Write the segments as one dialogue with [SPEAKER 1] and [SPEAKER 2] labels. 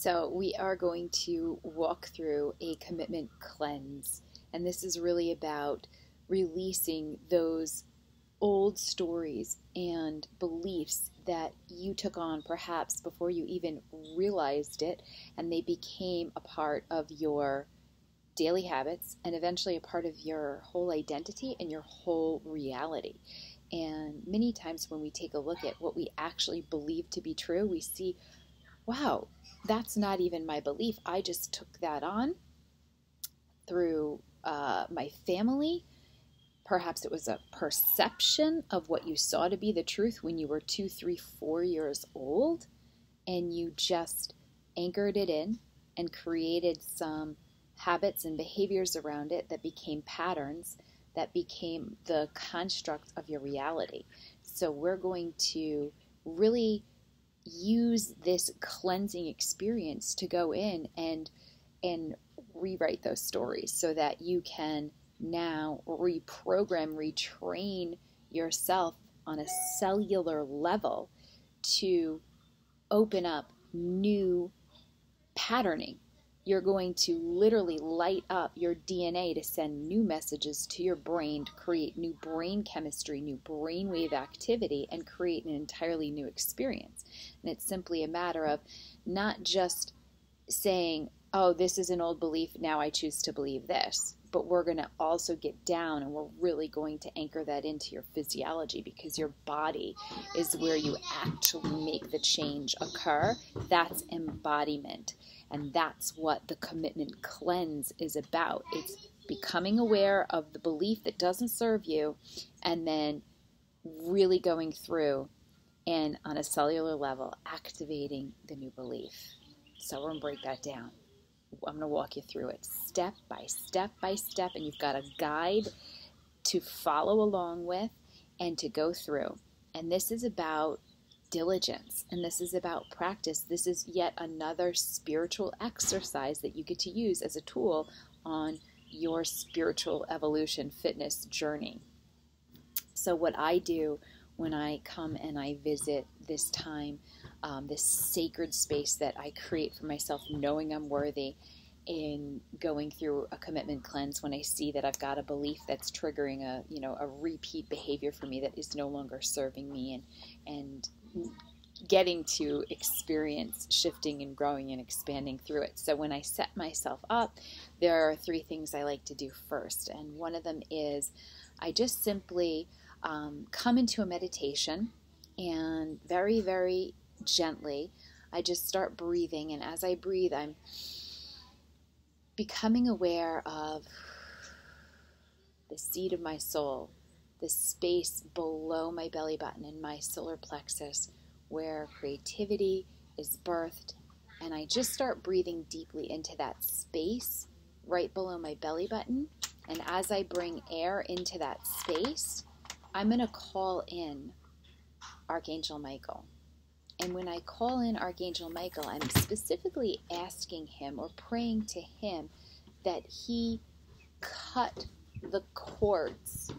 [SPEAKER 1] So, we are going to walk through a commitment cleanse. And this is really about releasing those old stories and beliefs that you took on perhaps before you even realized it. And they became a part of your daily habits and eventually a part of your whole identity and your whole reality. And many times when we take a look at what we actually believe to be true, we see, wow, that's not even my belief. I just took that on through my family. Perhaps it was a perception of what you saw to be the truth when you were 2, 3, 4 years old, and you just anchored it in and created some habits and behaviors around it that became patterns, that became the construct of your reality. So we're going to really use this cleansing experience to go in and rewrite those stories so that you can now reprogram, retrain yourself on a cellular level to open up new patterning. You're going to literally light up your DNA to send new messages to your brain, to create new brain chemistry, new brainwave activity, and create an entirely new experience. And it's simply a matter of not just saying, oh, this is an old belief, now I choose to believe this. But we're going to also get down and we're really going to anchor that into your physiology, because your body is where you actually make the change occur. That's embodiment. And that's what the commitment cleanse is about. It's becoming aware of the belief that doesn't serve you and then really going through and on a cellular level activating the new belief. So we're going to break that down. I'm going to walk you through it step by step by step, and you've got a guide to follow along with and to go through. And this is about diligence, and this is about practice. This is yet another spiritual exercise that you get to use as a tool on your spiritual evolution fitness journey. So what I do when I come and I visit this time, this sacred space that I create for myself, knowing I'm worthy, in going through a commitment cleanse, when I see that I've got a belief that's triggering a repeat behavior for me that is no longer serving me, and getting to experience shifting and growing and expanding through it. So when I set myself up, there are 3 things I like to do first. And one of them is I just simply come into a meditation, and very, very gently, I just start breathing. And as I breathe, I'm becoming aware of the seat of my soul, the space below my belly button and my solar plexus where creativity is birthed. And I just start breathing deeply into that space right below my belly button. And as I bring air into that space, I'm going to call in Archangel Michael. And when I call in Archangel Michael, I'm specifically asking him or praying to him that he cut the cords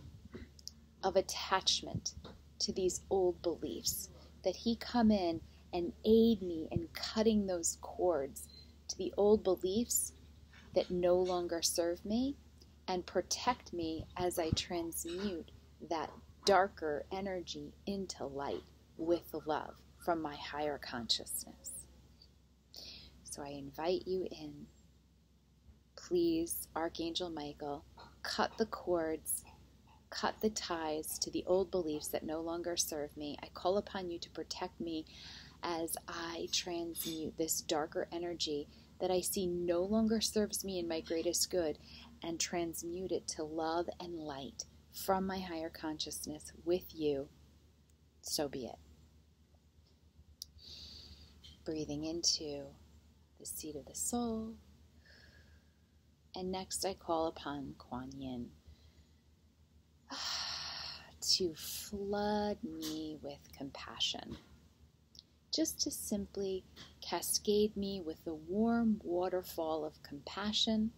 [SPEAKER 1] of attachment to these old beliefs, that he come in and aid me in cutting those cords to the old beliefs that no longer serve me, and protect me as I transmute that darker energy into light with love from my higher consciousness. So I invite you in. Please, Archangel Michael, cut the cords, cut the ties to the old beliefs that no longer serve me. I call upon you to protect me as I transmute this darker energy that I see no longer serves me in my greatest good, and transmute it to love and light from my higher consciousness with you. So be it. Breathing into the seat of the soul. And next I call upon Kuan Yin to flood me with compassion. Just to simply cascade me with a warm waterfall of compassion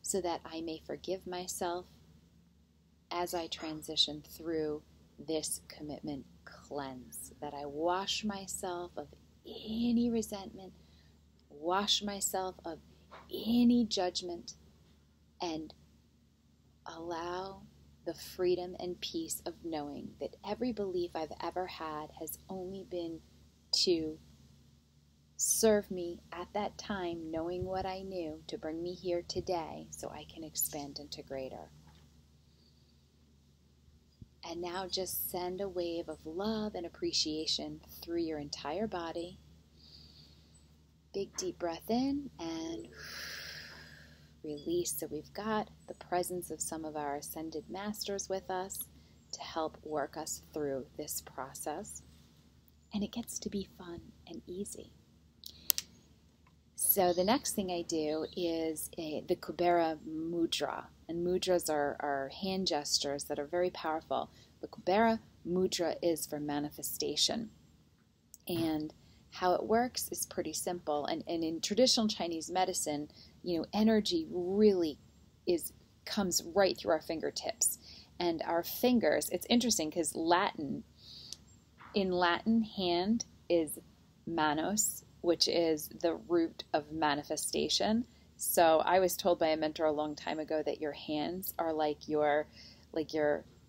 [SPEAKER 1] so that I may forgive myself as I transition through this commitment cleanse, that I wash myself of any resentment, wash myself of any judgment, and allow the freedom and peace of knowing that every belief I've ever had has only been to serve me at that time, knowing what I knew, to bring me here today so I can expand into greater. And now just send a wave of love and appreciation through your entire body. Big deep breath in and release. So we've got the presence of some of our ascended masters with us to help work us through this process. And it gets to be fun and easy. So the next thing I do is the Kubera Mudra. And mudras are hand gestures that are very powerful. The Kubera Mudra is for manifestation. And how it works is pretty simple. And in traditional Chinese medicine, energy really comes right through our fingertips. And our fingers, it's interesting because in Latin, hand is manos, which is the root of manifestation. So I was told by a mentor a long time ago that your hands are like your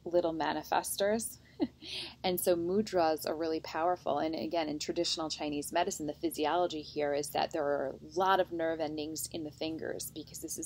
[SPEAKER 1] little manifestors. And so mudras are really powerful. And again, in traditional Chinese medicine, the physiology here is that there are a lot of nerve endings in the fingers, because this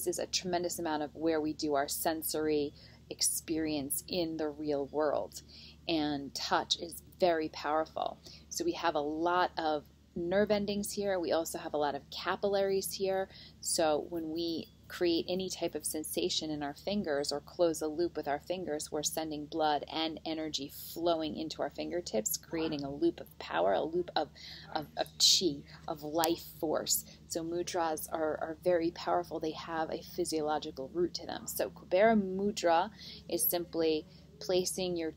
[SPEAKER 1] is a tremendous amount of where we do our sensory experience in the real world. And touch is very powerful. So we have a lot of nerve endings here. We also have a lot of capillaries here. So when we create any type of sensation in our fingers or close a loop with our fingers, we're sending blood and energy flowing into our fingertips, creating a loop of power, a loop of chi, of life force. So mudras are very powerful. They have a physiological root to them. So Kubera Mudra is simply placing your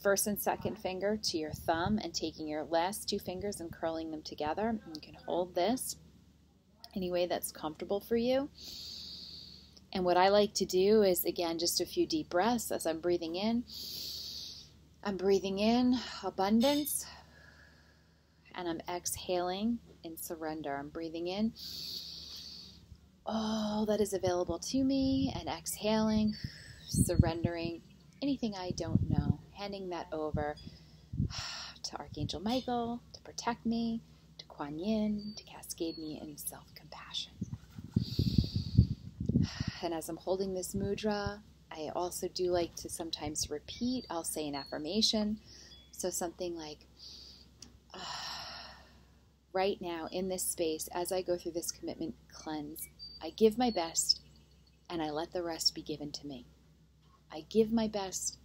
[SPEAKER 1] first and second finger to your thumb and taking your last two fingers and curling them together. You can hold this any way that's comfortable for you. And what I like to do is, again, just a few deep breaths as I'm breathing in. I'm breathing in abundance, and I'm exhaling in surrender. I'm breathing in all that is available to me, and exhaling, surrendering anything I don't know, handing that over to Archangel Michael to protect me, to Kuan Yin, to cascade me in self-compassion. And as I'm holding this mudra, I also do like to sometimes repeat. I'll say an affirmation. So something like, right now in this space, as I go through this commitment cleanse, I give my best and I let the rest be given to me. I give my best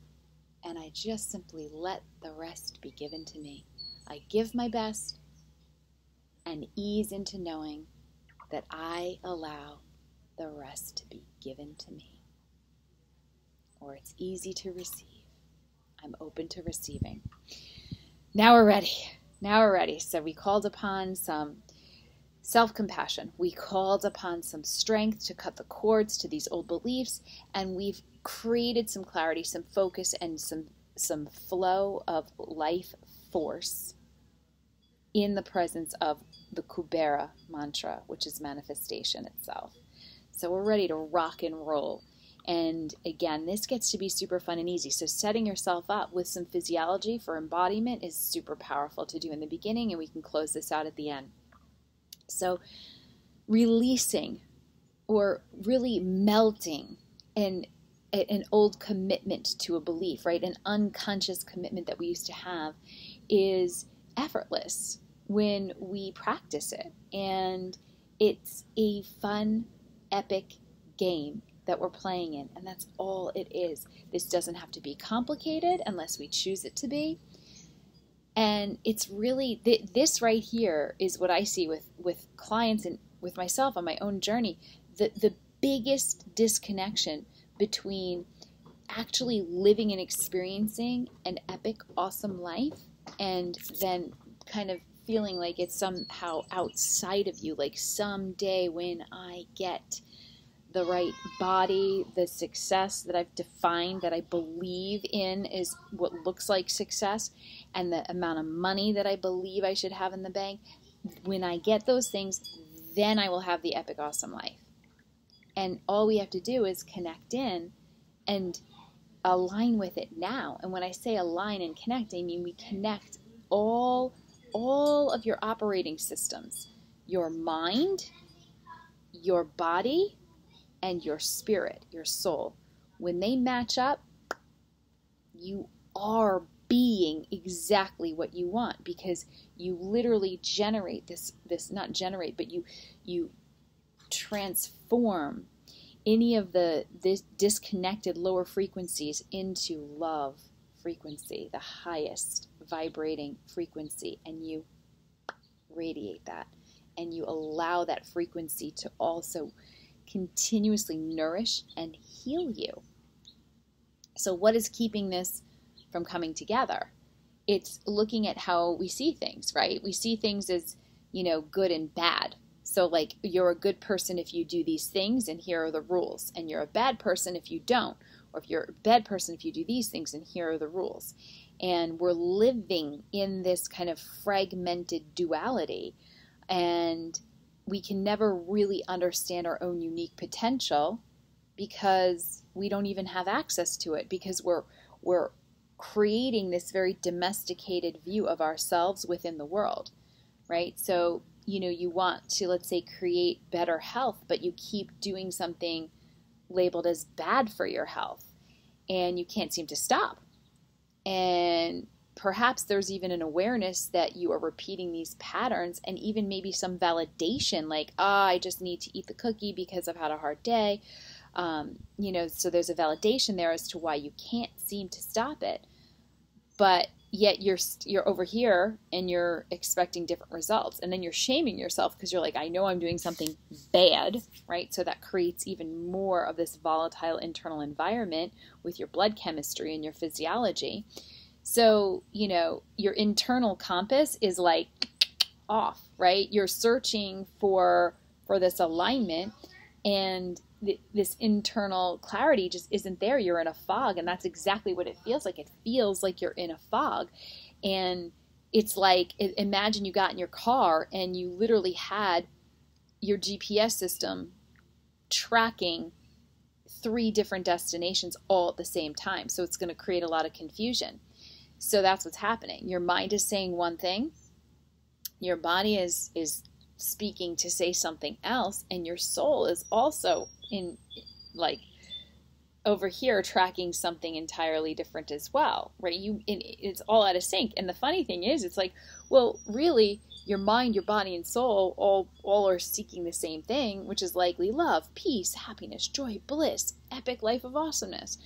[SPEAKER 1] and I just simply let the rest be given to me. I give my best and ease into knowing that I allow the rest to be given to me. Or it's easy to receive. I'm open to receiving. Now we're ready. So we called upon some self-compassion. We called upon some strength to cut the cords to these old beliefs, and we've created some clarity, some focus, and some flow of life force in the presence of the Kubera mantra, which is manifestation itself. So we're ready to rock and roll. And again, this gets to be super fun and easy. So setting yourself up with some physiology for embodiment is super powerful to do in the beginning, and we can close this out at the end. So releasing, or really melting an old commitment to a belief, right? An unconscious commitment that we used to have is effortless when we practice it. And it's a fun, epic game that we're playing in, and that's all it is. This doesn't have to be complicated unless we choose it to be. And it's really, this right here is what I see with clients and with myself on my own journey. The biggest disconnection between actually living and experiencing an epic, awesome life and then kind of feeling like it's somehow outside of you, like someday when I get the right body, the success that I've defined, that I believe in is what looks like success, and the amount of money that I believe I should have in the bank, when I get those things, then I will have the epic awesome life. And all we have to do is connect in and align with it now. And when I say align and connect, I mean we connect all of your operating systems, your mind, your body, and your spirit, your soul. When they match up, you are being exactly what you want, because you literally generate this not generate, but you transform any of this disconnected lower frequencies into love frequency, the highest vibrating frequency, and you radiate that, and you allow that frequency to also continuously nourish and heal you. So what is keeping this from coming together? It's looking at how we see things, right? We see things as, good and bad. So like, you're a good person if you do these things, and here are the rules. And you're a bad person if you don't. Or if you're a bad person if you do these things, and here are the rules. And we're living in this kind of fragmented duality. And we can never really understand our own unique potential because we don't even have access to it, because we're creating this very domesticated view of ourselves within the world, right? So, you want to, let's say, create better health, but you keep doing something labeled as bad for your health, and you can't seem to stop. And perhaps there's even an awareness that you are repeating these patterns, and even maybe some validation, like, I just need to eat the cookie because I've had a hard day. So there's a validation there as to why you can't seem to stop it. But yet you're over here and you're expecting different results, and then you're shaming yourself because you're like, I know I'm doing something bad, right? So that creates even more of this volatile internal environment with your blood chemistry and your physiology. So, your internal compass is like off, right? You're searching for this alignment, and this internal clarity just isn't there. You're in a fog, and that's exactly what it feels like. It feels like you're in a fog, and it's like, imagine you got in your car and you literally had your GPS system tracking 3 different destinations all at the same time. So it's going to create a lot of confusion. So that's what's happening. Your mind is saying one thing, your body is speaking to say something else, and your soul is also in, like, over here tracking something entirely different as well, right? It's all out of sync. And the funny thing is, it's like, well, really, your mind, your body, and soul all are seeking the same thing, which is likely love, peace, happiness, joy, bliss, epic life of awesomeness.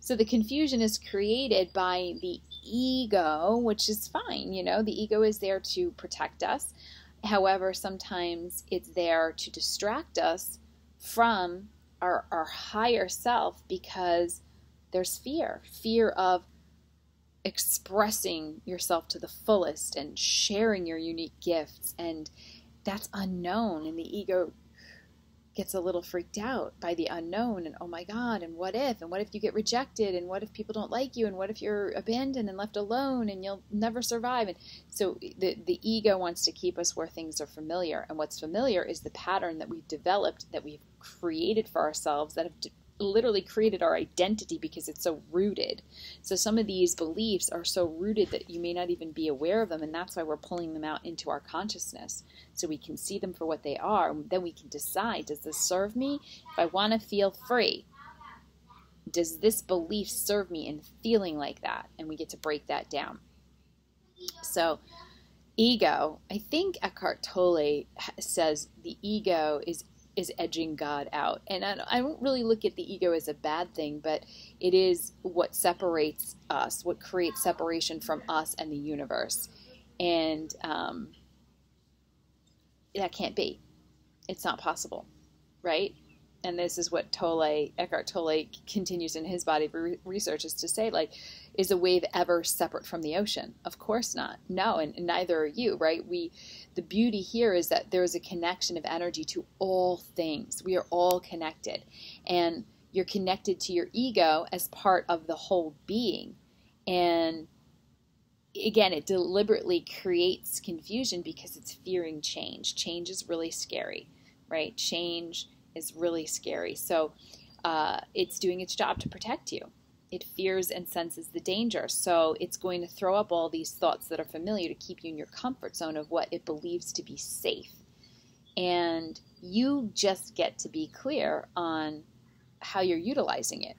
[SPEAKER 1] So the confusion is created by the ego, which is fine. The ego is there to protect us. However, sometimes it's there to distract us from our higher self, because there's fear of expressing yourself to the fullest and sharing your unique gifts. And that's unknown. And the ego gets a little freaked out by the unknown, and oh my God, and what if you get rejected, and what if people don't like you, and what if you're abandoned and left alone and you'll never survive. And so the ego wants to keep us where things are familiar, and what's familiar is the pattern that we've developed, that we've created for ourselves, that have literally created our identity, because it's so rooted. So some of these beliefs are so rooted that you may not even be aware of them, and that's why we're pulling them out into our consciousness, so we can see them for what they are. And then we can decide, does this serve me? If I want to feel free, does this belief serve me in feeling like that? And we get to break that down. So ego, I think Eckhart Tolle says the ego is edging God out. And I don't really look at the ego as a bad thing, but it is what separates us, what creates separation from us and the universe. And that can't be. It's not possible, right? And this is what Eckhart Tolle continues in his body of research, is to say, like, is a wave ever separate from the ocean? Of course not. No, and neither are you, right? The beauty here is that there is a connection of energy to all things. We are all connected. And you're connected to your ego as part of the whole being. And again, it deliberately creates confusion because it's fearing change. Change is really scary, right? Change is really scary. So it's doing its job to protect you. It fears and senses the danger. So it's going to throw up all these thoughts that are familiar to keep you in your comfort zone of what it believes to be safe. And you just get to be clear on how you're utilizing it,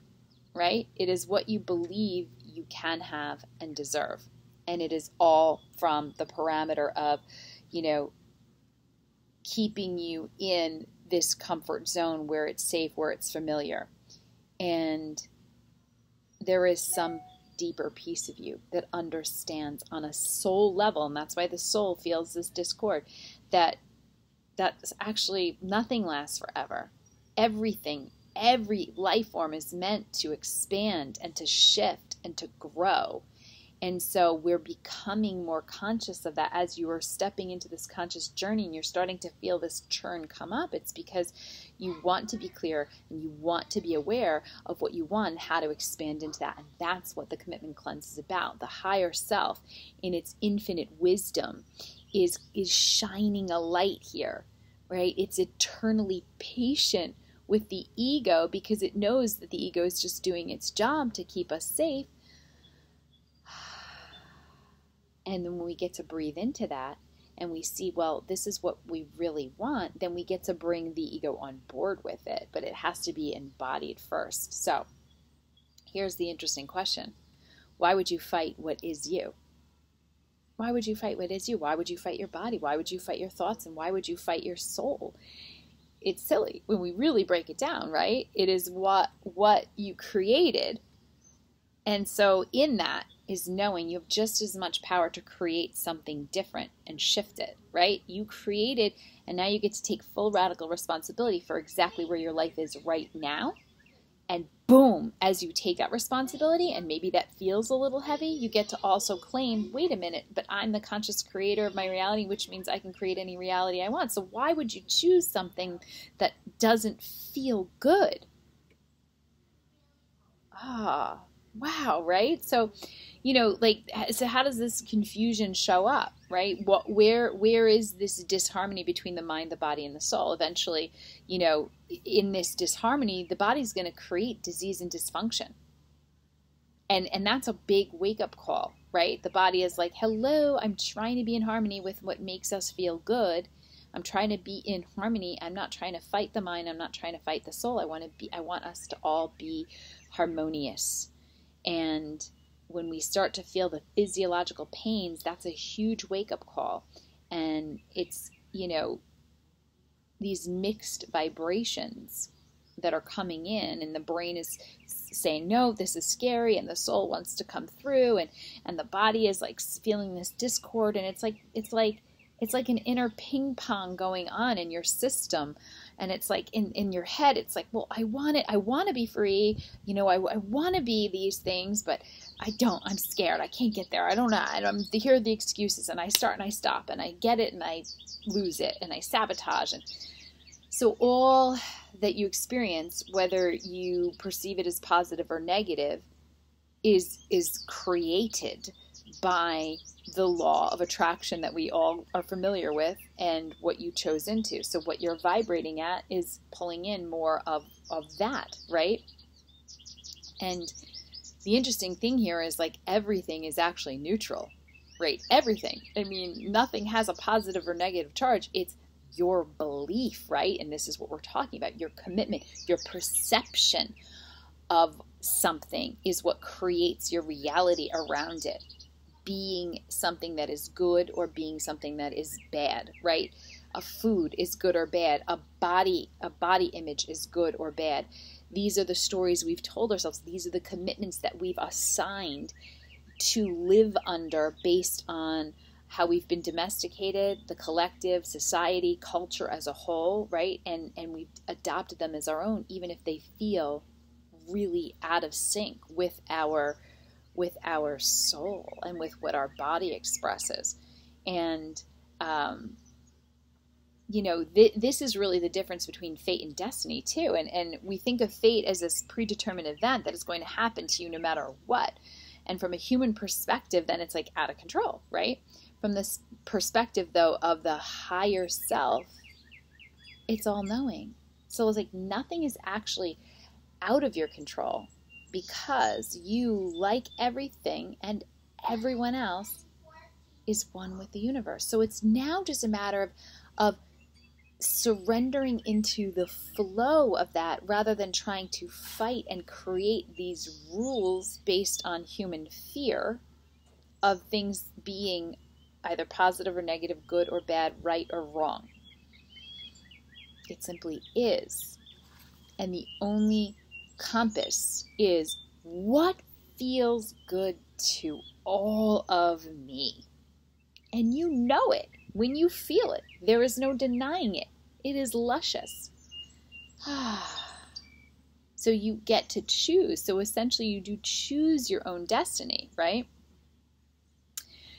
[SPEAKER 1] right? It is what you believe you can have and deserve. And it is all from the parameter of, keeping you in this comfort zone where it's safe, where it's familiar. And there is some deeper piece of you that understands on a soul level, and that's why the soul feels this discord, that's actually nothing lasts forever. Everything, every life form is meant to expand and to shift and to grow. And so we're becoming more conscious of that as you are stepping into this conscious journey and you're starting to feel this churn come up. It's because you want to be clear and you want to be aware of what you want and how to expand into that. And that's what the commitment cleanse is about. The higher self in its infinite wisdom is shining a light here, right? It's eternally patient with the ego because it knows that the ego is just doing its job to keep us safe. And then when we get to breathe into that and we see, well, this is what we really want, then we get to bring the ego on board with it. But it has to be embodied first. So here's the interesting question. Why would you fight what is you? Why would you fight what is you? Why would you fight your body? Why would you fight your thoughts? And why would you fight your soul? It's silly when we really break it down, right? It is what you created. And so in that is knowing you have just as much power to create something different and shift it, right? You created, and now you get to take full radical responsibility for exactly where your life is right now. And boom, as you take that responsibility, and maybe that feels a little heavy, you get to also claim, wait a minute, but I'm the conscious creator of my reality, which means I can create any reality I want. So why would you choose something that doesn't feel good? Wow, right? So, so how does this confusion show up, right? Where is this disharmony between the mind, the body, and the soul? Eventually, in this disharmony, the body's going to create disease and dysfunction. And that's a big wake-up call, right? The body is like, hello, I'm trying to be in harmony with what makes us feel good. I'm trying to be in harmony. I'm not trying to fight the mind. I'm not trying to fight the soul. I want us to all be harmonious. And when we start to feel the physiological pains, that's a huge wake-up call. And it's, these mixed vibrations that are coming in, and the brain is saying, no, this is scary, and the soul wants to come through, and the body is like feeling this discord, and it's like an inner ping pong going on in your system. And it's like in your head, it's like, well, I want to be free. I want to be these things, but I don't. I'm scared. I can't get there. I don't know. Here are the excuses. And I start and I stop and I get it and I lose it and I sabotage. And so all that you experience, whether you perceive it as positive or negative, is created by the law of attraction that we all are familiar with and what you chose into. So what you're vibrating at is pulling in more of that, right? And the interesting thing here is like everything is actually neutral, right? Everything. I mean, nothing has a positive or negative charge. It's your belief, right? And this is what we're talking about. Your commitment, your perception of something is what creates your reality around it. Being something that is good or being something that is bad, right? A food is good or bad. A body image is good or bad. These are the stories we've told ourselves. These are the commitments that we've assigned to live under based on how we've been domesticated, the collective, society, culture as a whole, right? And we've adopted them as our own, even if they feel really out of sync with our soul and with what our body expresses. And, this is really the difference between fate and destiny too. And we think of fate as this predetermined event that is going to happen to you no matter what. And from a human perspective, then it's like out of control, right? From this perspective, though, of the higher self, it's all knowing. So it's like nothing is actually out of your control, because you, like everything and everyone else, is one with the universe. So it's now just a matter of surrendering into the flow of that, rather than trying to fight and create these rules based on human fear of things being either positive or negative, good or bad, right or wrong. It simply is. And the only compass is what feels good to all of me. And you know it when you feel it. There is no denying it. It is luscious. So you get to choose. So essentially you do choose your own destiny, right?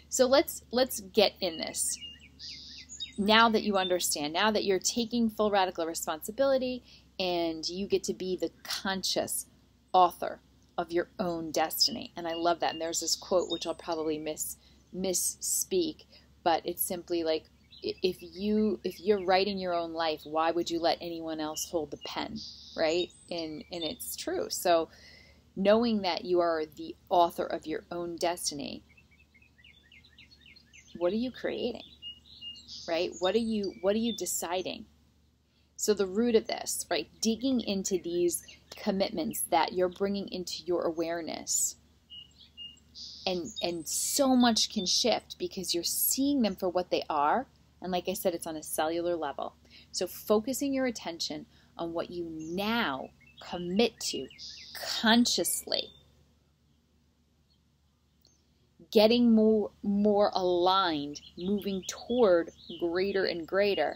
[SPEAKER 1] So let's get in this. Now that you understand, now that you're taking full radical responsibility, and you get to be the conscious author of your own destiny. And I love that. And there's this quote, which I'll probably misspeak, but it's simply like, if you're writing your own life, why would you let anyone else hold the pen, right? And it's true. So knowing that you are the author of your own destiny, what are you creating, right? What are you deciding? So the root of this, right, digging into these commitments that you're bringing into your awareness, and so much can shift because you're seeing them for what they are. And like I said, it's on a cellular level. So focusing your attention on what you now commit to consciously, getting more aligned, moving toward greater and greater,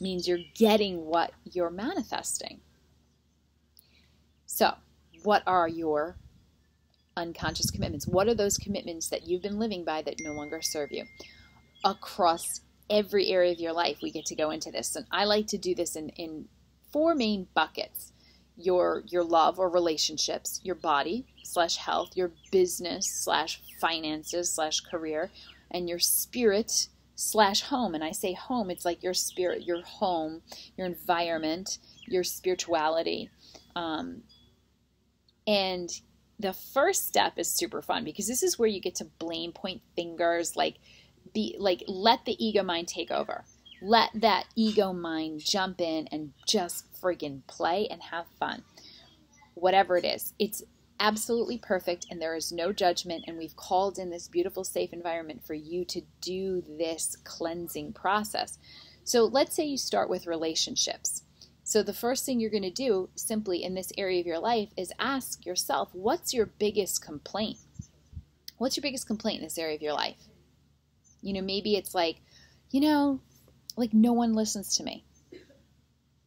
[SPEAKER 1] means you're getting what you're manifesting. So, what are your unconscious commitments? What are those commitments that you've been living by that no longer serve you? Across every area of your life, we get to go into this. And I like to do this in 4 main buckets. Your love or relationships, your body / health, your business / finances / career, and your spirit / home. And I say home, it's like your spirit, your home, your environment, your spirituality. And the first step is super fun, because this is where you get to blame, point fingers, let the ego mind take over. Let that ego mind jump in and just friggin' play and have fun. Whatever it is, it's absolutely perfect, and there is no judgment, and we've called in this beautiful, safe environment for you to do this cleansing process. So let's say you start with relationships. So the first thing you're going to do simply in this area of your life is ask yourself, what's your biggest complaint? What's your biggest complaint in this area of your life? Maybe it's like no one listens to me.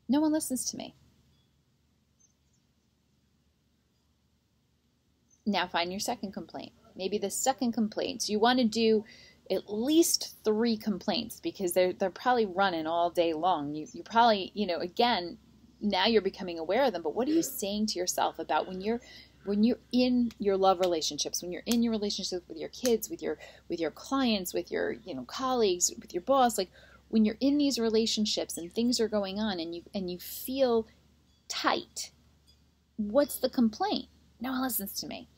[SPEAKER 1] No one listens to me. Now find your second complaint. Maybe the second complaint. So you want to do at least 3 complaints, because they're probably running all day long. You probably, again, now you're becoming aware of them, but what are you saying to yourself about when you're in your love relationships, when you're in your relationships with your kids, with your clients, with your colleagues, with your boss, like when you're in these relationships and things are going on and you feel tight, what's the complaint? No one listens to me.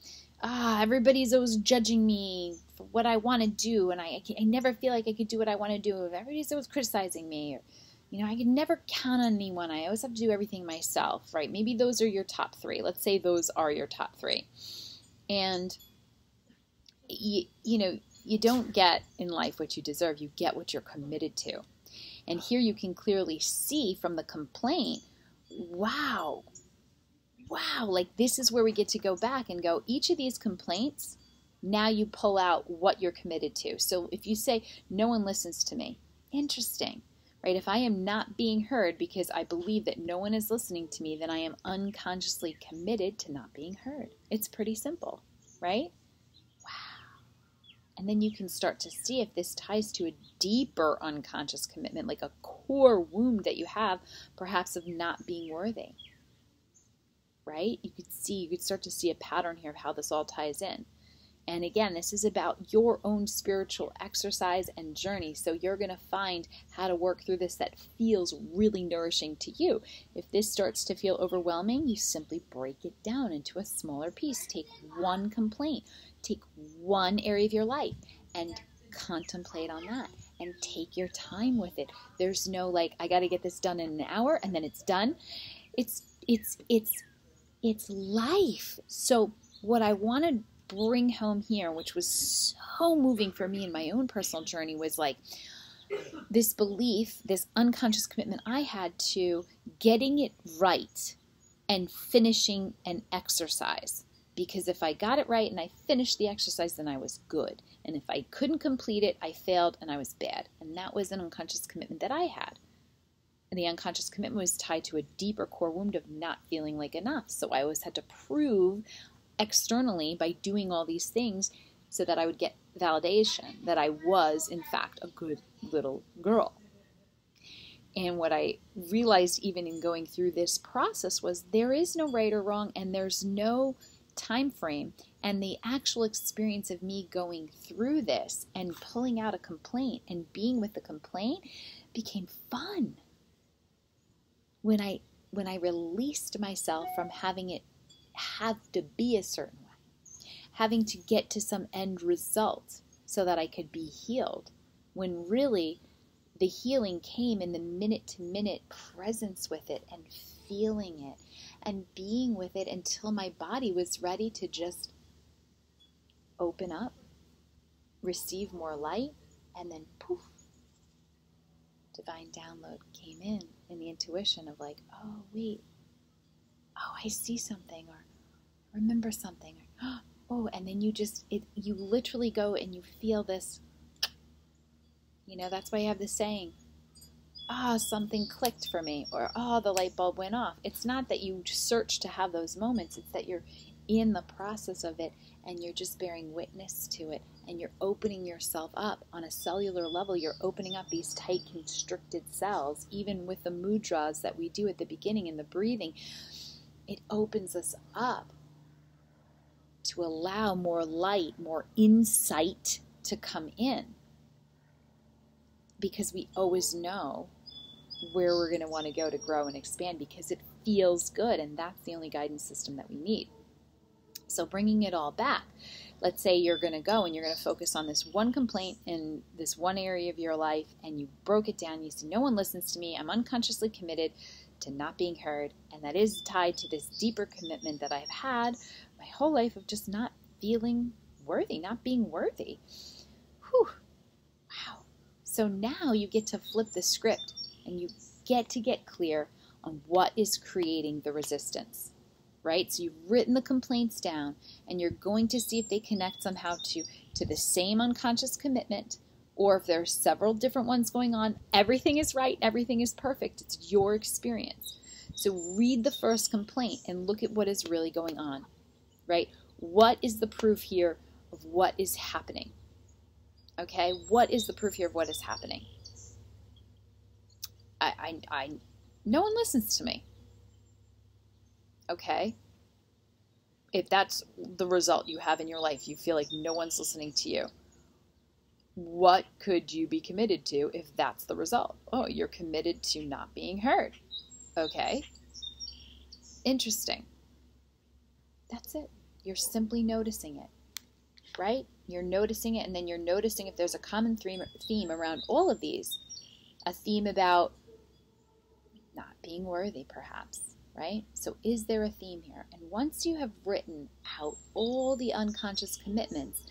[SPEAKER 1] Everybody's always judging me for what I want to do, and I never feel like I could do what I want to do. Everybody's always criticizing me, or I could never count on anyone. I always have to do everything myself, right? Maybe those are your top 3. Let's say those are your top 3. And you don't get in life what you deserve. You get what you're committed to. And here you can clearly see from the complaint, wow, like this is where we get to go back and go, each of these complaints, now you pull out what you're committed to. So if you say, no one listens to me, interesting, right? If I am not being heard because I believe that no one is listening to me, then I am unconsciously committed to not being heard. It's pretty simple, right? Wow. And then you can start to see if this ties to a deeper unconscious commitment, like a core wound that you have, perhaps of not being worthy. Right? You could start to see a pattern here of how this all ties in. And again, this is about your own spiritual exercise and journey. So you're going to find how to work through this that feels really nourishing to you. If this starts to feel overwhelming, you simply break it down into a smaller piece. Take one complaint, take one area of your life, and contemplate on that. And take your time with it. There's no like, I got to get this done in an hour and then it's done. It's life. So what I want to bring home here, which was so moving for me in my own personal journey, was like this belief, this unconscious commitment I had to getting it right and finishing an exercise. Because if I got it right and I finished the exercise, then I was good. And if I couldn't complete it, I failed and I was bad. And that was an unconscious commitment that I had. And the unconscious commitment was tied to a deeper core wound of not feeling like enough. So I always had to prove externally by doing all these things so that I would get validation that I was, in fact, a good little girl. And what I realized even in going through this process was there is no right or wrong, and there's no time frame. And the actual experience of me going through this and pulling out a complaint and being with the complaint became fun. When I released myself from having it have to be a certain way, having to get to some end result so that I could be healed, when really the healing came in the minute-to-minute presence with it and feeling it and being with it until my body was ready to just open up, receive more light, and then poof, divine download came in the intuition of like, oh, wait, oh, I see something, or remember something, or oh, and then you literally go and you feel this, that's why you have this saying, something clicked for me, or the light bulb went off. It's not that you search to have those moments, it's that you're in the process of it and you're just bearing witness to it, and you're opening yourself up on a cellular level. You're opening up these tight constricted cells, even with the mudras that we do at the beginning and the breathing. It opens us up to allow more light, more insight to come in, because we always know where we're going to want to go to grow and expand, because it feels good, and that's the only guidance system that we need. So bringing it all back, let's say you're going to go and you're going to focus on this one complaint in this one area of your life, and you broke it down. You said, no one listens to me. I'm unconsciously committed to not being heard, and that is tied to this deeper commitment that I've had my whole life of just not feeling worthy, not being worthy. Whew. Wow. So now you get to flip the script and you get to get clear on what is creating the resistance, right? So you've written the complaints down and you're going to see if they connect somehow to the same unconscious commitment, or if there are several different ones going on. Everything is right, everything is perfect. It's your experience. So read the first complaint and look at what is really going on, right? What is the proof here of what is happening? Okay, what is the proof here of what is happening? No one listens to me. Okay, if that's the result you have in your life, you feel like no one's listening to you. What could you be committed to if that's the result? Oh, you're committed to not being heard. Okay, interesting. That's it. You're simply noticing it, right? You're noticing it, and then you're noticing if there's a common theme around all of these. A theme about not being worthy, perhaps, right? So is there a theme here? And once you have written out all the unconscious commitments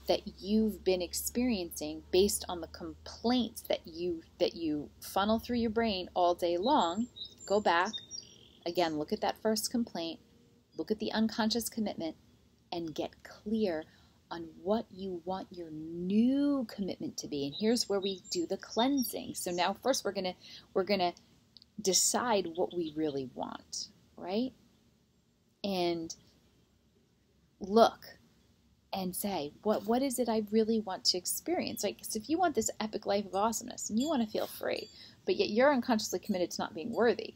[SPEAKER 1] that you've been experiencing based on the complaints that you funnel through your brain all day long, go back, again, look at that first complaint, look at the unconscious commitment, and get clear on what you want your new commitment to be. And here's where we do the cleansing. So now first we're gonna decide what we really want, right? And look and say, what is it I really want to experience? Like, so if you want this epic life of awesomeness and you want to feel free, but yet you're unconsciously committed to not being worthy,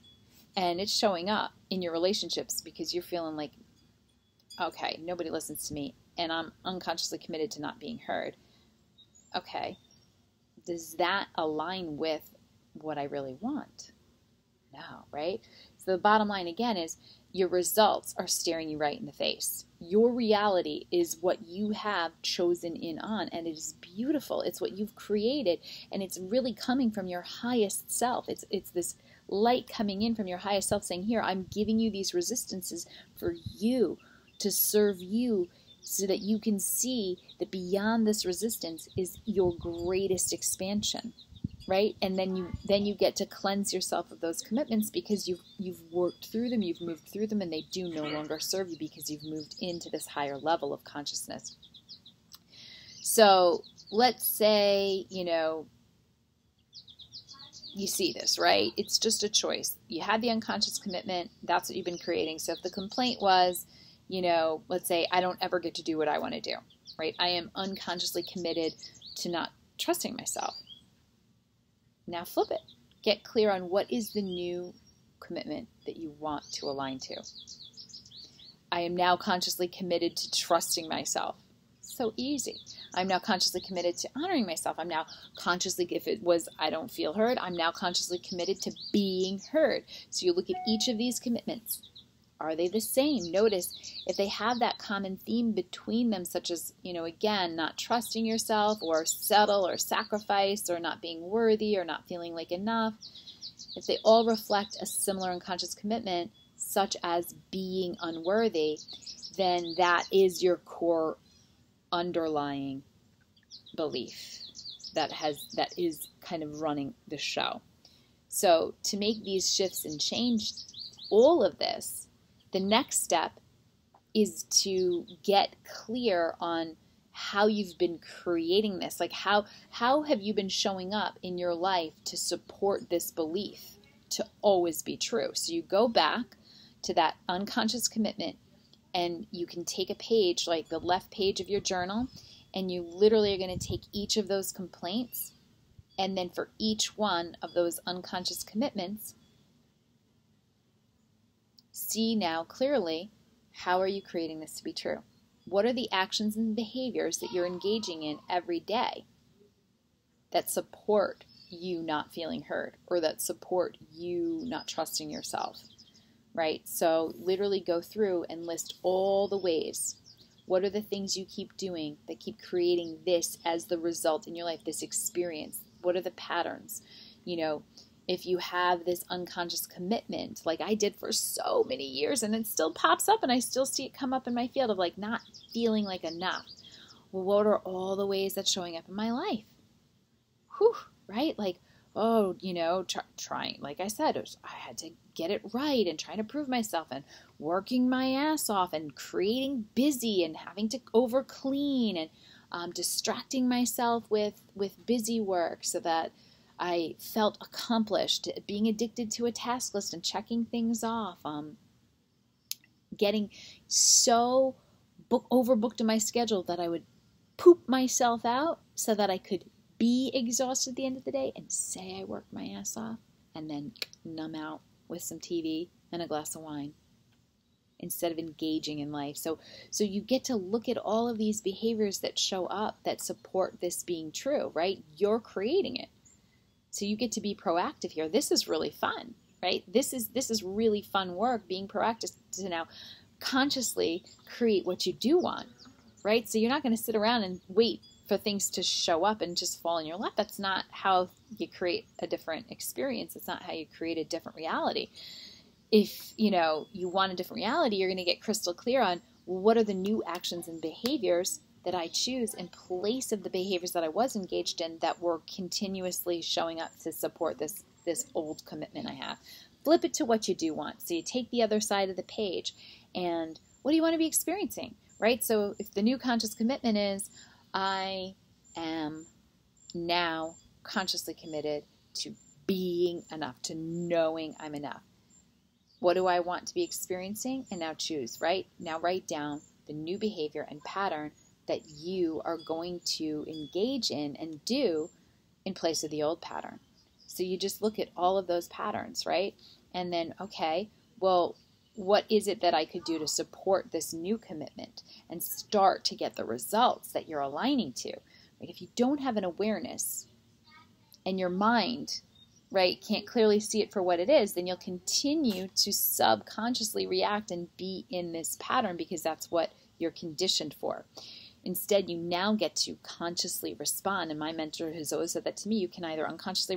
[SPEAKER 1] and it's showing up in your relationships because you're feeling like, okay, nobody listens to me, and I'm unconsciously committed to not being heard. Okay, does that align with what I really want? No, right? So the bottom line again is your results are staring you right in the face. Your reality is what you have chosen in on, and it is beautiful. It's what you've created, and it's really coming from your highest self. It's this light coming in from your highest self saying, here, I'm giving you these resistances for you, to serve you, so that you can see that beyond this resistance is your greatest expansion. Right? And then you get to cleanse yourself of those commitments because you've worked through them, you've moved through them, and they do no longer serve you because you've moved into this higher level of consciousness. So let's say, you see this, right? It's just a choice. You had the unconscious commitment. That's what you've been creating. So if the complaint was, let's say I don't ever get to do what I want to do, right? I am unconsciously committed to not trusting myself. Now flip it. Get clear on what is the new commitment that you want to align to. I am now consciously committed to trusting myself. So easy. I'm now consciously committed to honoring myself. I'm now consciously, if it was I don't feel heard, I'm now consciously committed to being heard. So you look at each of these commitments. Are they the same? Notice if they have that common theme between them, such as, again, not trusting yourself or settle or sacrifice or not being worthy or not feeling like enough. If they all reflect a similar unconscious commitment, such as being unworthy, then that is your core underlying belief that is kind of running the show. So to make these shifts and change all of this, the next step is to get clear on how you've been creating this. Like how have you been showing up in your life to support this belief to always be true? So you go back to that unconscious commitment and you can take a page, like the left page of your journal, and you literally are going to take each of those complaints, and then for each one of those unconscious commitments, see now clearly, how are you creating this to be true? What are the actions and behaviors that you're engaging in every day that support you not feeling heard or that support you not trusting yourself, right? So literally go through and list all the ways. What are the things you keep doing that keep creating this as the result in your life, this experience? What are the patterns? If you have this unconscious commitment, like I did for so many years, and it still pops up and I still see it come up in my field of like not feeling like enough. Well, what are all the ways that's showing up in my life? Whew, right? Like, trying, like I said, I had to get it right and trying to prove myself and working my ass off and creating busy and having to over clean and distracting myself with busy work so that I felt accomplished, being addicted to a task list and checking things off, getting so overbooked in my schedule that I would poop myself out so that I could be exhausted at the end of the day and say I worked my ass off and then numb out with some TV and a glass of wine instead of engaging in life. So you get to look at all of these behaviors that show up that support this being true, right? You're creating it. So you get to be proactive here. This is really fun, right? This is really fun work, being proactive to now consciously create what you do want, right? So you're not going to sit around and wait for things to show up and just fall in your lap. That's not how you create a different experience. It's not how you create a different reality. If, you want a different reality, you're going to get crystal clear on what are the new actions and behaviors that I choose in place of the behaviors that I was engaged in that were continuously showing up to support this old commitment I have. Flip it to what you do want. So you take the other side of the page and what do you want to be experiencing, right? So if the new conscious commitment is, I am now consciously committed to being enough, to knowing I'm enough. What do I want to be experiencing? And now choose, right? Now write down the new behavior and pattern that you are going to engage in and do in place of the old pattern. So you just look at all of those patterns, right? And then, okay, well, what is it that I could do to support this new commitment and start to get the results that you're aligning to? Right? If you don't have an awareness and your mind, right, can't clearly see it for what it is, then you'll continue to subconsciously react and be in this pattern because that's what you're conditioned for. Instead, you now get to consciously respond. And my mentor has always said that to me, you can either unconsciously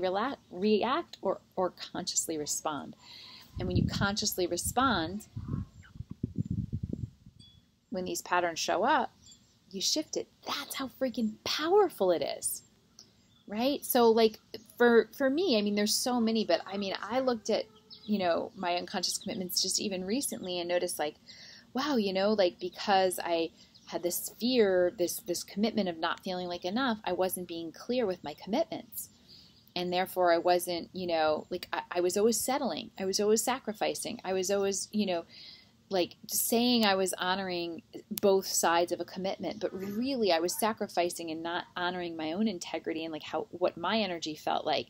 [SPEAKER 1] react or consciously respond. And when you consciously respond, when these patterns show up, you shift it. That's how freaking powerful it is, right? So like for me, I mean, there's so many, but I mean, I looked at, my unconscious commitments just even recently and noticed like, wow, like because I had this fear, this commitment of not feeling like enough, I wasn't being clear with my commitments. And therefore I wasn't, like I was always settling. I was always sacrificing. I was always, like saying I was honoring both sides of a commitment, but really I was sacrificing and not honoring my own integrity and like what my energy felt like,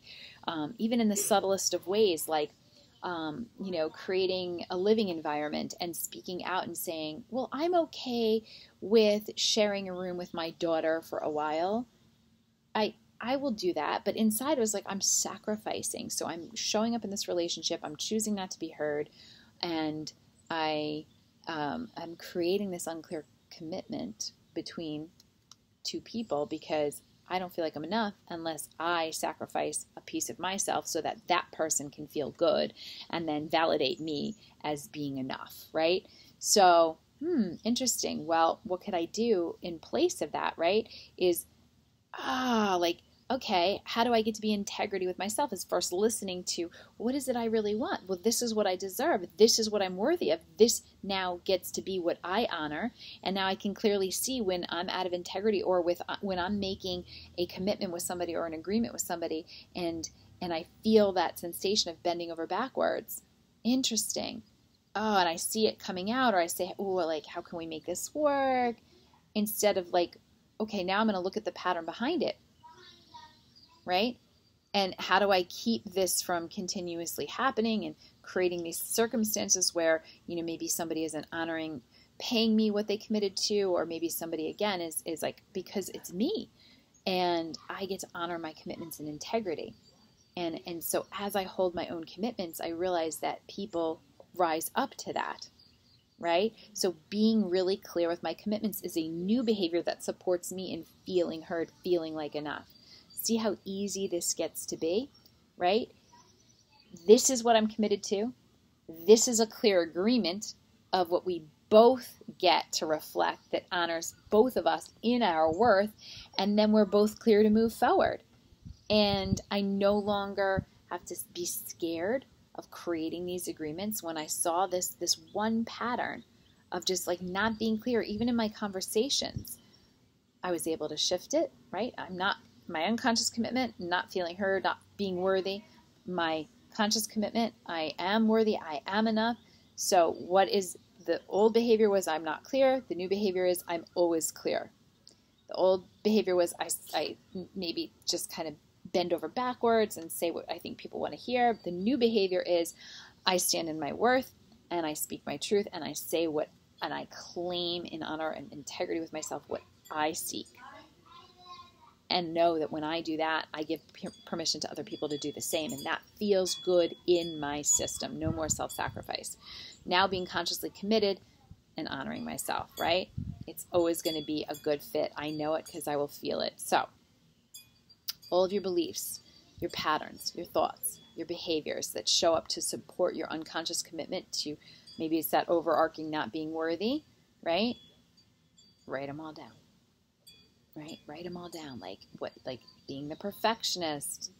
[SPEAKER 1] even in the subtlest of ways, like, creating a living environment and speaking out and saying, well, I'm okay with sharing a room with my daughter for a while. I will do that. But inside it was like, I'm sacrificing. So I'm showing up in this relationship. I'm choosing not to be heard. And I'm creating this unclear commitment between two people because I don't feel like I'm enough unless I sacrifice a piece of myself so that that person can feel good and then validate me as being enough, right? So, interesting. Well, what could I do in place of that, right? Is, okay, how do I get to be in integrity with myself? Is first listening to what is it I really want? Well, this is what I deserve. This is what I'm worthy of. This now gets to be what I honor. And now I can clearly see when I'm out of integrity or when I'm making a commitment with somebody or an agreement with somebody and I feel that sensation of bending over backwards. Interesting. Oh, and I see it coming out, or I say, oh, like, how can we make this work? Instead of like, okay, now I'm going to look at the pattern behind it. Right? And how do I keep this from continuously happening and creating these circumstances where, maybe somebody isn't honoring paying me what they committed to, or maybe somebody again is like, because it's me and I get to honor my commitments and integrity. And so as I hold my own commitments, I realize that people rise up to that. Right? So being really clear with my commitments is a new behavior that supports me in feeling heard, feeling like enough. See how easy this gets to be, right? This is what I'm committed to. This is a clear agreement of what we both get to reflect that honors both of us in our worth, and then we're both clear to move forward. And I no longer have to be scared of creating these agreements. When I saw this one pattern of just like not being clear, even in my conversations, I was able to shift it, right? My unconscious commitment, not feeling heard, not being worthy. My conscious commitment, I am worthy, I am enough. So what is the old behavior was I'm not clear. The new behavior is I'm always clear. The old behavior was I maybe just kind of bend over backwards and say what I think people want to hear. The new behavior is I stand in my worth and I speak my truth and I say and I claim in honor and integrity with myself what I seek. And know that when I do that, I give permission to other people to do the same. And that feels good in my system. No more self-sacrifice. Now being consciously committed and honoring myself, right? It's always going to be a good fit. I know it because I will feel it. So all of your beliefs, your patterns, your thoughts, your behaviors that show up to support your unconscious commitment to, maybe it's that overarching not being worthy, right? Write them all down. Right? Write them all down. Like being the perfectionist,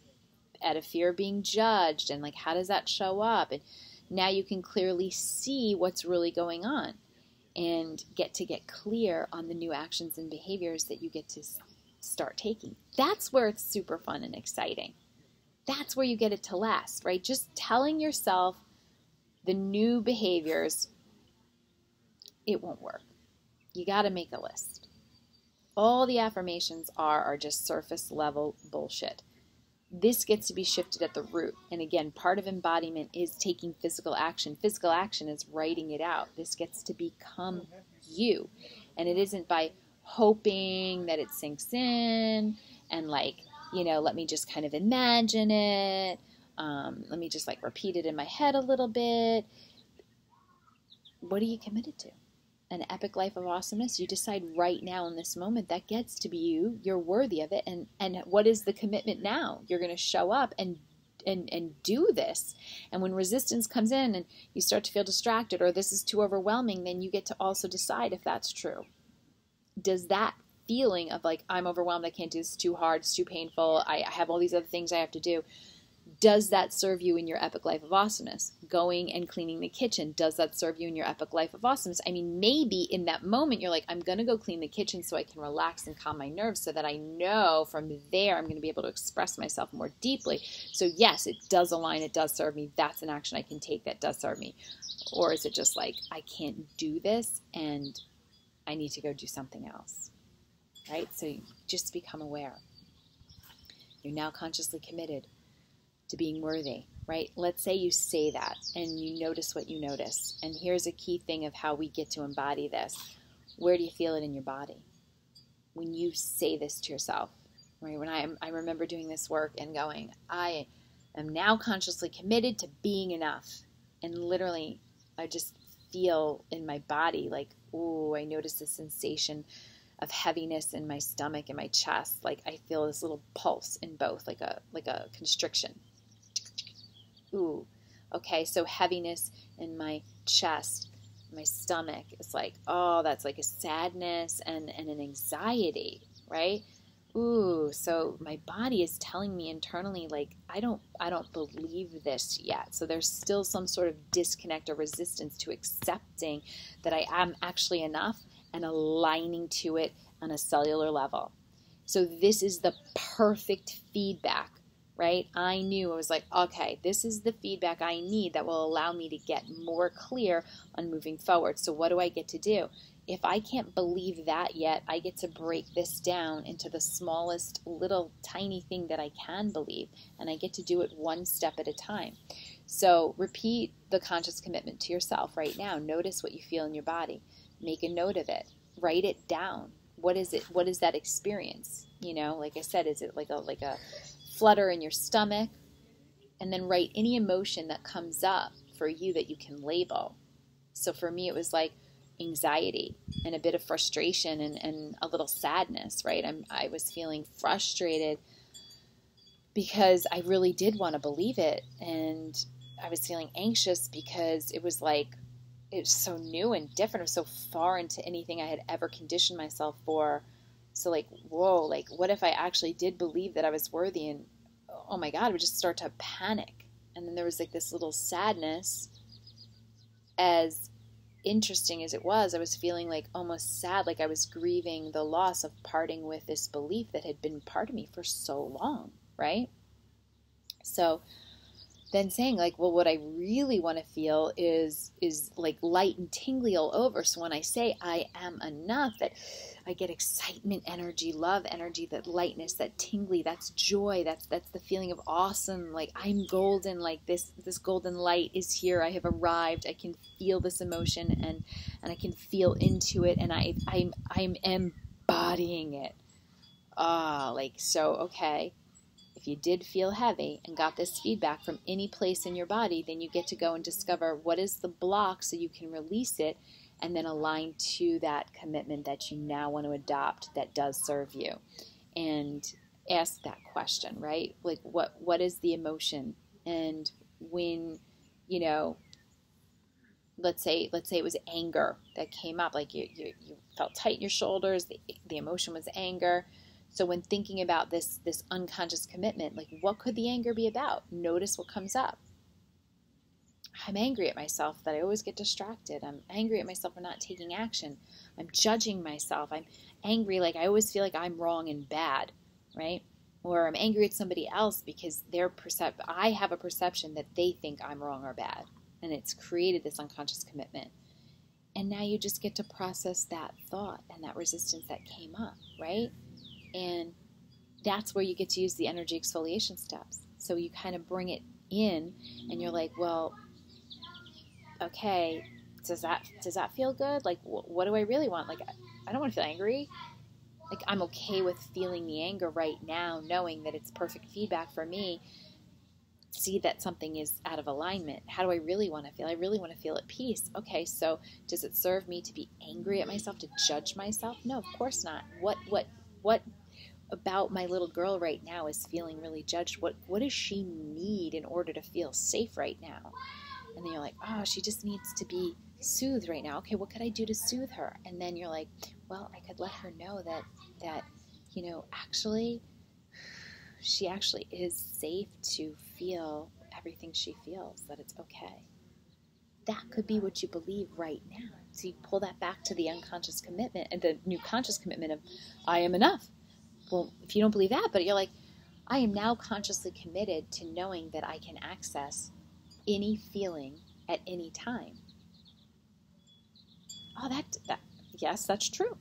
[SPEAKER 1] out of fear of being judged, and like how does that show up? And now you can clearly see what's really going on and get clear on the new actions and behaviors that you get to start taking. That's where it's super fun and exciting. That's where you get it to last, right? Just telling yourself the new behaviors, it won't work. You got to make a list. All the affirmations are just surface level bullshit. this gets to be shifted at the root. And again, part of embodiment is taking physical action. Physical action is writing it out. This gets to become you. And it isn't by hoping that it sinks in and like, let me just kind of imagine it. Let me just like repeat it in my head a little bit. What are you committed to? An epic life of awesomeness? You decide right now in this moment that gets to be you. You're worthy of it. And what is the commitment now? You're going to show up and do this. And when resistance comes in and you start to feel distracted or this is too overwhelming, then you get to also decide if that's true. Does that feeling of like, I'm overwhelmed, I can't do this, it's too hard, it's too painful, I have all these other things I have to do, does that serve you in your epic life of awesomeness? Going and cleaning the kitchen, does that serve you in your epic life of awesomeness? I mean, maybe in that moment you're like, I'm going to go clean the kitchen so I can relax and calm my nerves so that I know from there I'm going to be able to express myself more deeply. So yes, it does align, it does serve me. That's an action I can take that does serve me. Or is it just like, I can't do this and I need to go do something else, right? So you just become aware. You're now consciously committed to being worthy, right? Let's say you say that and you notice what you notice. And here's a key thing of how we get to embody this. Where do you feel it in your body? When you say this to yourself, right? When I remember doing this work and going, I am now consciously committed to being enough. And literally, I just feel in my body like, ooh, I notice the sensation of heaviness in my stomach and my chest. Like I feel this little pulse in both, like a constriction. Ooh, okay, so heaviness in my chest, my stomach is like, oh, that's like a sadness and an anxiety, right? Ooh, so my body is telling me internally, like, I don't believe this yet. So there's still some sort of disconnect or resistance to accepting that I am actually enough and aligning to it on a cellular level. So this is the perfect feedback, right? I knew, I was like, okay, this is the feedback I need that will allow me to get more clear on moving forward. So what do I get to do? If I can't believe that yet, I get to break this down into the smallest little tiny thing that I can believe, and I get to do it one step at a time. So repeat the conscious commitment to yourself right now. Notice what you feel in your body. Make a note of it. Write it down. What is it? What is that experience? Like I said, is it like a flutter in your stomach? And then write any emotion that comes up for you that you can label. So for me, it was like anxiety and a bit of frustration and a little sadness, right? I was feeling frustrated because I really did want to believe it. And I was feeling anxious because it was like, it was so new and different. It was so far into anything I had ever conditioned myself for. So like, whoa, like what if I actually did believe that I was worthy? And oh my God, I would just start to panic. And then there was like this little sadness. As interesting as it was, I was feeling like almost sad, like I was grieving the loss of parting with this belief that had been part of me for so long, right? So then saying like, well, what I really want to feel is like light and tingly all over. So when I say I am enough, that I get excitement energy, love energy, that lightness, that tingly, that's joy, that's the feeling of awesome, like I'm golden, like this golden light is here, I have arrived, I can feel this emotion and I can feel into it, and I'm embodying it. Okay. If you did feel heavy and got this feedback from any place in your body, then you get to go and discover what is the block so you can release it and then align to that commitment that you now want to adopt that does serve you. And ask that question, right? Like what is the emotion? And when, let's say it was anger that came up, like you felt tight in your shoulders, the emotion was anger. So when thinking about this unconscious commitment, like what could the anger be about? Notice what comes up. I'm angry at myself that I always get distracted. I'm angry at myself for not taking action. I'm judging myself. I'm angry, like I always feel like I'm wrong and bad, right? Or I'm angry at somebody else because I have a perception that they think I'm wrong or bad. And it's created this unconscious commitment. And now you just get to process that thought and that resistance that came up, right? And that's where you get to use the energy exfoliation steps. So you kind of bring it in and you're like, well, okay, does that feel good? Like, what do I really want? Like, I don't want to feel angry. Like, I'm okay with feeling the anger right now, knowing that it's perfect feedback for me. See that something is out of alignment. How do I really want to feel? I really want to feel at peace. Okay, so does it serve me to be angry at myself, to judge myself? No, of course not. What about my little girl right now is feeling really judged? What does she need in order to feel safe right now? And then you're like, oh, she just needs to be soothed right now. Okay, what could I do to soothe her? And then you're like, well, I could let her know that actually, she actually is safe to feel everything she feels, that it's okay. That could be what you believe right now. So you pull that back to the unconscious commitment and the new conscious commitment of, I am enough. Well, if you don't believe that, but you're like, I am now consciously committed to knowing that I can access any feeling at any time. Oh, yes, that's true.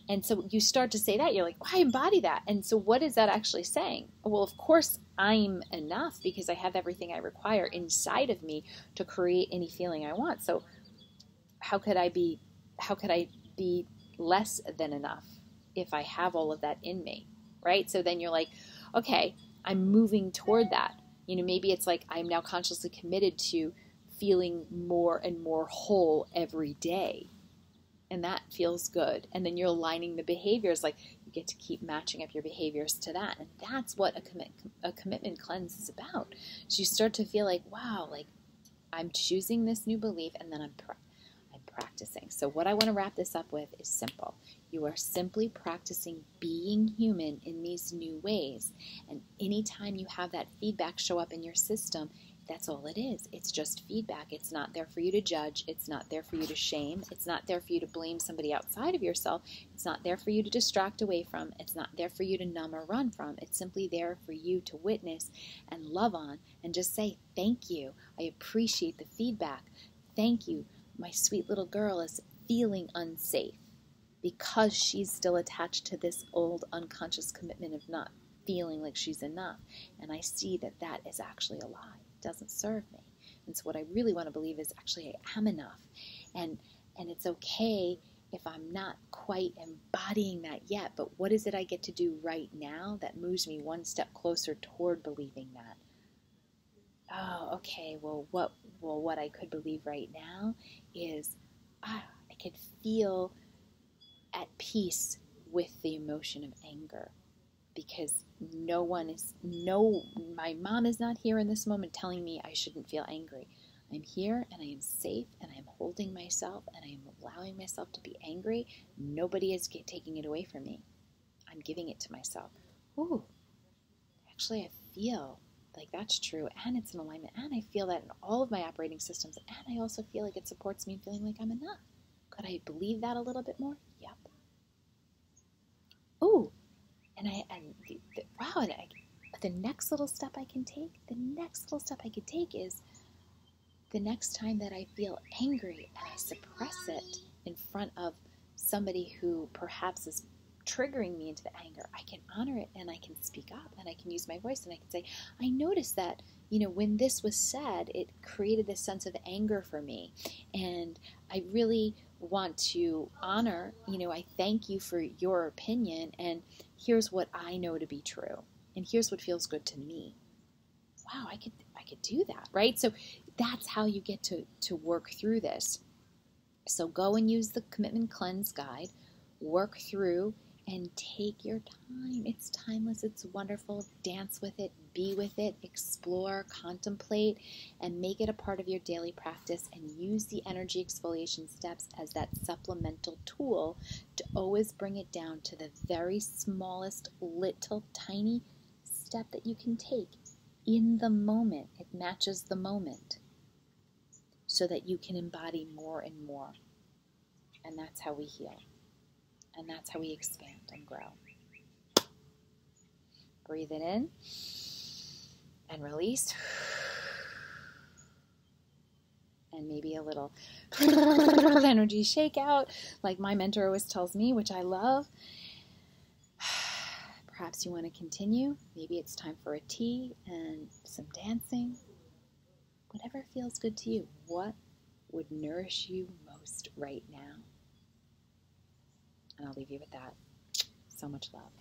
[SPEAKER 1] And so you start to say that, you're like, oh, I embody that. And so what is that actually saying? Well, of course, I'm enough because I have everything I require inside of me to create any feeling I want. So how could I be less than enough if I have all of that in me, right? So then you're like, okay, I'm moving toward that. Maybe it's like I'm now consciously committed to feeling more and more whole every day. And that feels good. And then you're aligning the behaviors, like you get to keep matching up your behaviors to that. And that's what a commitment cleanse is about. So you start to feel like, wow, like I'm choosing this new belief and then I'm practicing. So what I want to wrap this up with is simple. You are simply practicing being human in these new ways. And anytime you have that feedback show up in your system, that's all it is. It's just feedback. It's not there for you to judge. It's not there for you to shame. It's not there for you to blame somebody outside of yourself. It's not there for you to distract away from. It's not there for you to numb or run from. It's simply there for you to witness and love on and just say, thank you. I appreciate the feedback. Thank you. My sweet little girl is feeling unsafe because she's still attached to this old unconscious commitment of not feeling like she's enough. And I see that that is actually a lie. Doesn't serve me. And so what I really want to believe is actually I am enough. And it's okay if I'm not quite embodying that yet, but what is it I get to do right now that moves me one step closer toward believing that? Oh, okay, well what I could believe right now is I could feel at peace with the emotion of anger. Because my mom is not here in this moment telling me I shouldn't feel angry. I'm here and I am safe and I am holding myself and I am allowing myself to be angry. Nobody is taking it away from me. I'm giving it to myself. Ooh, actually I feel like that's true and it's in alignment and I feel that in all of my operating systems and I also feel like it supports me in feeling like I'm enough. Could I believe that a little bit more? Yep. Ooh. The next little step I can take is the next time that I feel angry and I suppress it in front of somebody who perhaps is triggering me into the anger, I can honor it and I can speak up and I can use my voice and I can say, I noticed that, when this was said, it created this sense of anger for me. And I really want to honor, I thank you for your opinion and here's what I know to be true. And here's what feels good to me. Wow, I could do that, right? So that's how you get to work through this. So go and use the Commitment Cleanse Guide, work through and take your time. It's timeless. It's wonderful. Dance with it, be with it, explore, contemplate, and make it a part of your daily practice and use the energy exfoliation steps as that supplemental tool to always bring it down to the very smallest little tiny step that you can take in the moment. It matches the moment so that you can embody more and more. And that's how we heal. And that's how we expand and grow. Breathe it in and release. And maybe a little energy shakeout, like my mentor always tells me, which I love. perhaps you want to continue. Maybe it's time for a tea and some dancing. Whatever feels good to you. What would nourish you most right now? And I'll leave you with that. So much love.